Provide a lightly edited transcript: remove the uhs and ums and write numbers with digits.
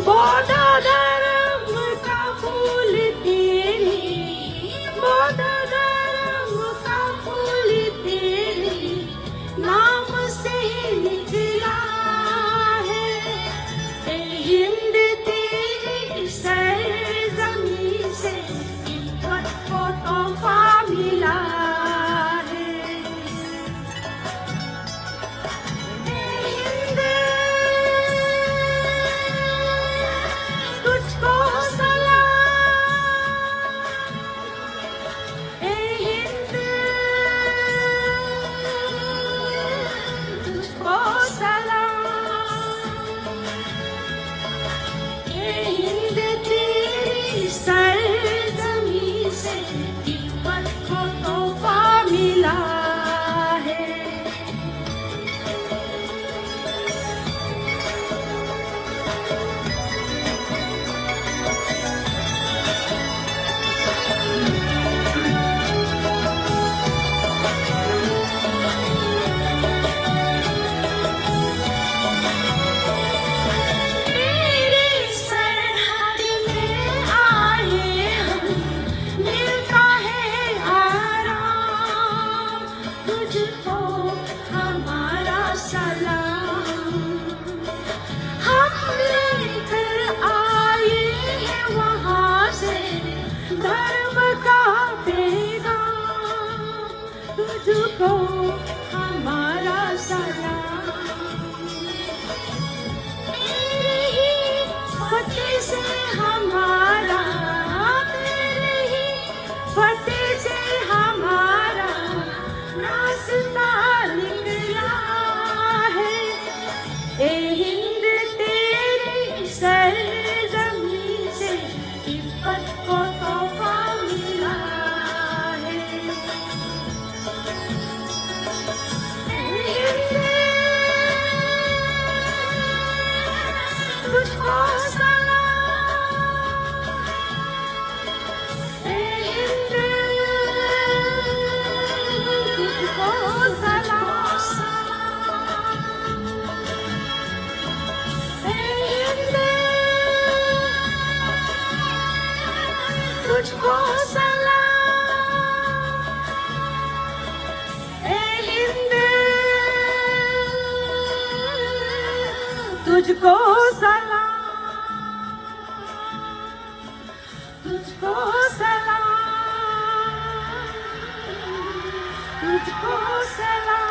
बौद्ध धर्म का फूल तेरे, बौद्ध धर्म का फूल तेरे नाम से निकला है। ए हिंद तेरी सरजमीं से इज्जत को तोहफा मिला है। ए हिंद तुझको सलाम, ए हिंद तुझको सलाम, ए हिंद तेरी सरजमीं से इज्जत को तोहफा मिला है। तेरे सरहद में आए हम, मिलता है आराम, तुझको हमारा सलाम। हम लेकर आए हैं वहाँ से धर्म का पैगाम, तुझको हमारा सलाम। तेरे ही फतेह से हमारा, तेरे ही फतेह से हमारा रास्ता निकला है। ए हिंद तेरी सरजमीं से इज्जत को तोहफा मिला है। ए हिंद तुझको सलाम, ए हिंद तुझको सलाम, ए हिंद तुझको सलाम, ए हिंद तुझको सलाम, तुझको सलाम, तुझको सलाम।